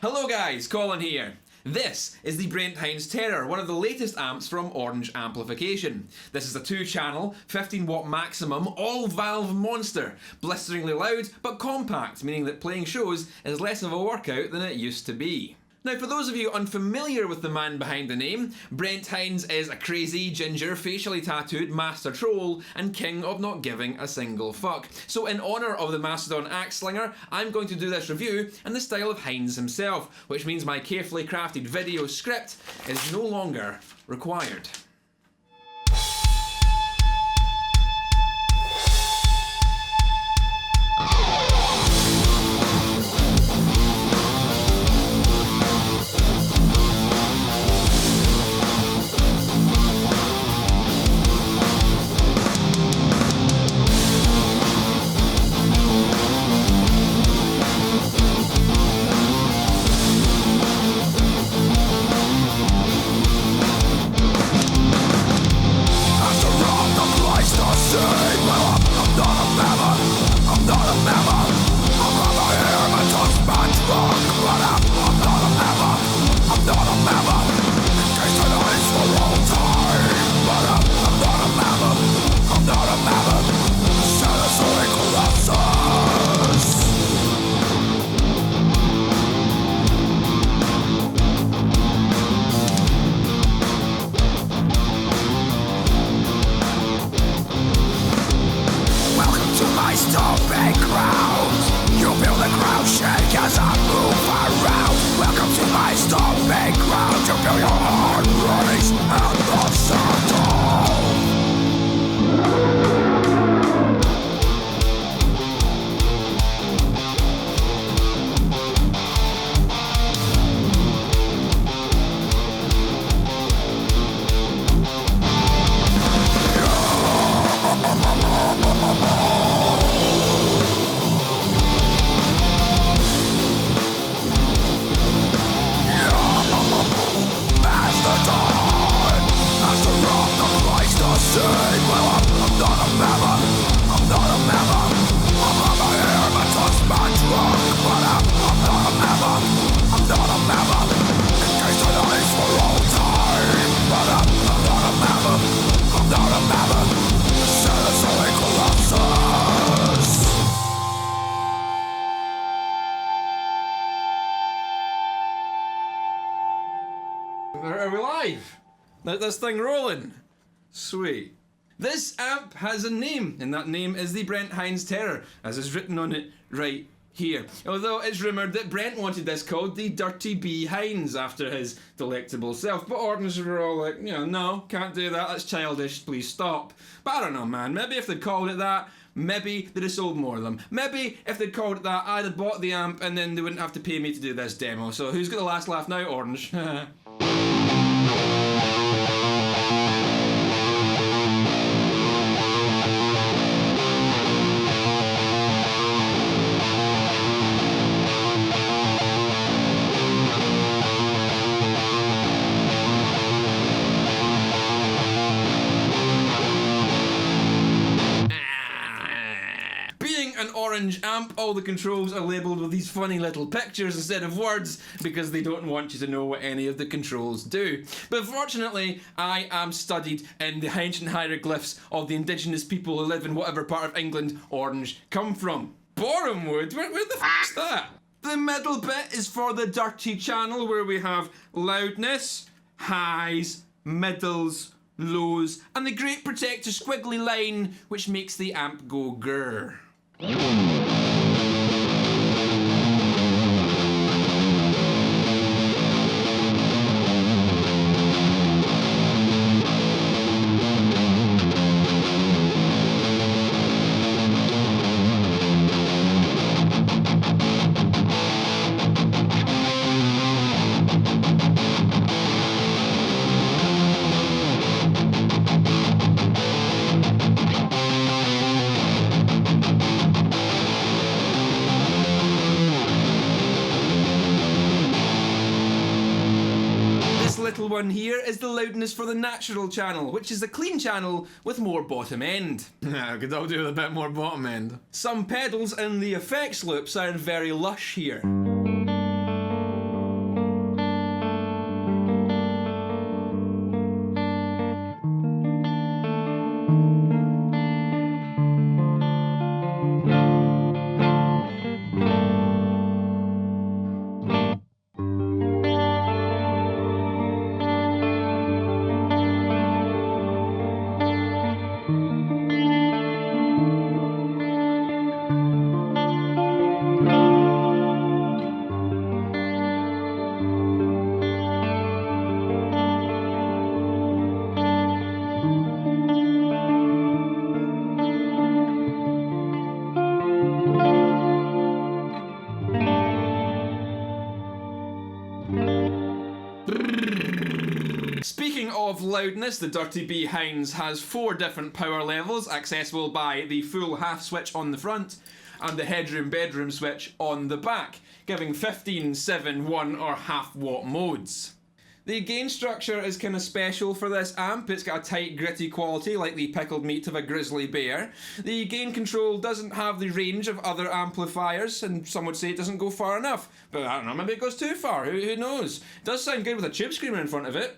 Hello guys, Colin here. This is the Brent Hinds Terror, one of the latest amps from Orange Amplification. This is a 2-channel, 15-watt maximum, all-valve monster. Blisteringly loud, but compact, meaning that playing shows is less of a workout than it used to be. Now, for those of you unfamiliar with the man behind the name, Brent Hinds is a crazy, ginger, facially tattooed master troll and king of not giving a single fuck. So in honour of the Mastodon axe slinger, I'm going to do this review in the style of Hinds himself, which means my carefully crafted video script is no longer required. As I move around, welcome to my stomping ground. You feel your heart race and the saddle. Are we live? Let this thing rolling. Sweet. This amp has a name, and that name is the Brent Hinds Terror, as is written on it right here. Although it's rumoured that Brent wanted this called the Dirty Bee Hinds after his delectable self, but Ordners were all like, no, can't do that, that's childish, please stop. But I don't know, man, maybe if they'd called it that, maybe they'd have sold more of them. Maybe if they'd called it that, I'd have bought the amp and then they wouldn't have to pay me to do this demo. So who's got the last laugh now, Orange? An Orange amp, all the controls are labelled with these funny little pictures instead of words because they don't want you to know what any of the controls do. But fortunately, I am studied in the ancient hieroglyphs of the indigenous people who live in whatever part of England Orange come from. Borehamwood? Where the f***'s that? The middle bit is for the dirty channel where we have loudness, highs, middles, lows, and the great protector squiggly line which makes the amp go grrr. Little one here is the loudness for the natural channel, which is a clean channel with more bottom end. I could all do with a bit more bottom end. Some pedals in the effects loop sound very lush here. of loudness, the Dirty Bee Hinds has 4 different power levels, accessible by the full half switch on the front and the headroom bedroom switch on the back, giving 15, 7, 1 or half watt modes. The gain structure is kind of special for this amp. It's got a tight, gritty quality like the pickled meat of a grizzly bear. The gain control doesn't have the range of other amplifiers, and some would say it doesn't go far enough. But I don't know, maybe it goes too far, who knows? It does sound good with a tube screamer in front of it.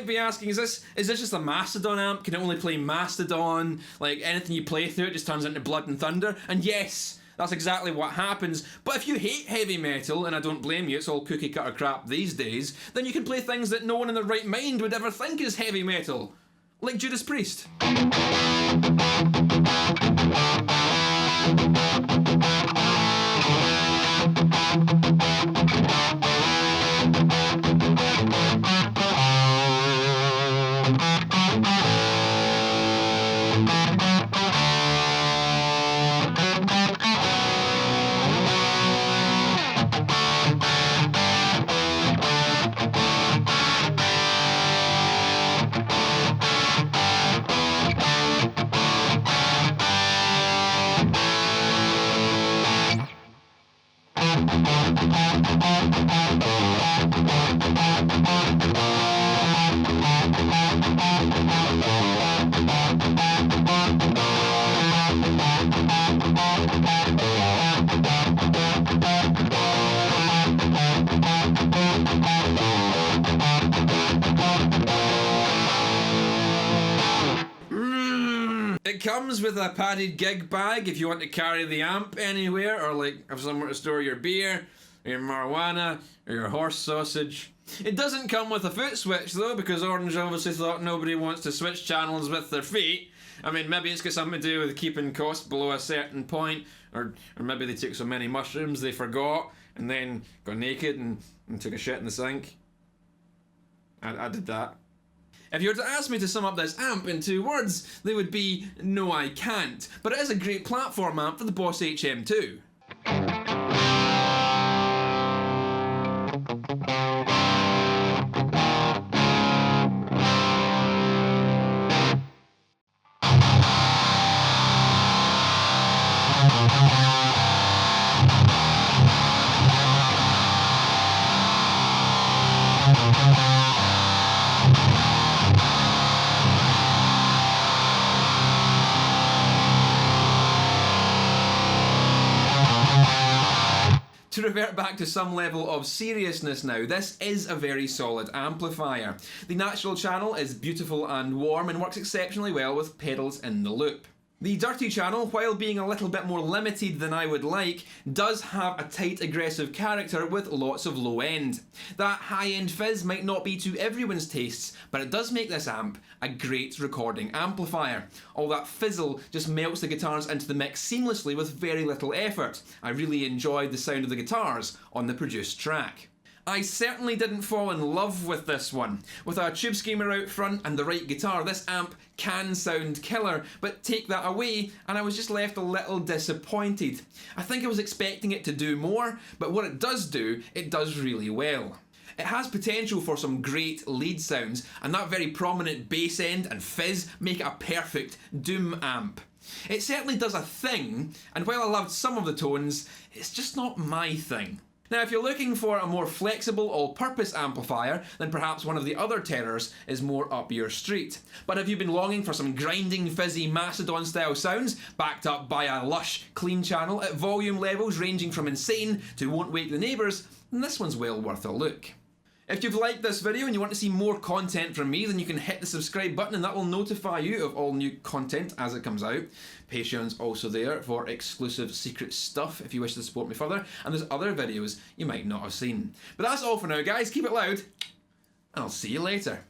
Be asking, is this just a Mastodon amp? Can it only play Mastodon? Like, anything you play through it just turns into blood and thunder? And yes, that's exactly what happens. But if you hate heavy metal, and I don't blame you, it's all cookie cutter crap these days, then you can play things that no one in their right mind would ever think is heavy metal. Like Judas Priest. It comes with a padded gig bag if you want to carry the amp anywhere, or like have somewhere to store your beer, or your marijuana, or your horse sausage. It doesn't come with a foot switch though, because Orange obviously thought nobody wants to switch channels with their feet. I mean, maybe it's got something to do with keeping costs below a certain point, or maybe they took so many mushrooms they forgot, and then got naked and took a shit in the sink. I did that. If you were to ask me to sum up this amp in 2 words, they would be, no I can't. But it is a great platform amp for the Boss HM2. To revert back to some level of seriousness now, this is a very solid amplifier. The natural channel is beautiful and warm and works exceptionally well with pedals in the loop. The dirty channel, while being a little bit more limited than I would like, does have a tight aggressive character with lots of low end. That high end fizz might not be to everyone's tastes, but it does make this amp a great recording amplifier. All that fizzle just melts the guitars into the mix seamlessly with very little effort. I really enjoyed the sound of the guitars on the produced track. I certainly didn't fall in love with this one. With a tube screamer out front and the right guitar, this amp can sound killer, but take that away and I was just left a little disappointed. I think I was expecting it to do more, but what it does do, it does really well. It has potential for some great lead sounds, and that very prominent bass end and fizz make it a perfect doom amp. It certainly does a thing, and while I loved some of the tones, it's just not my thing. Now, if you're looking for a more flexible all-purpose amplifier, then perhaps one of the other Terrors is more up your street. But if you've been longing for some grinding, fizzy Mastodon-style sounds, backed up by a lush, clean channel at volume levels ranging from insane to won't wake the neighbours, then this one's well worth a look. If you've liked this video and you want to see more content from me, then you can hit the subscribe button and that will notify you of all new content as it comes out. Patreon's also there for exclusive secret stuff if you wish to support me further, and there's other videos you might not have seen. But that's all for now, guys. Keep it loud, and I'll see you later.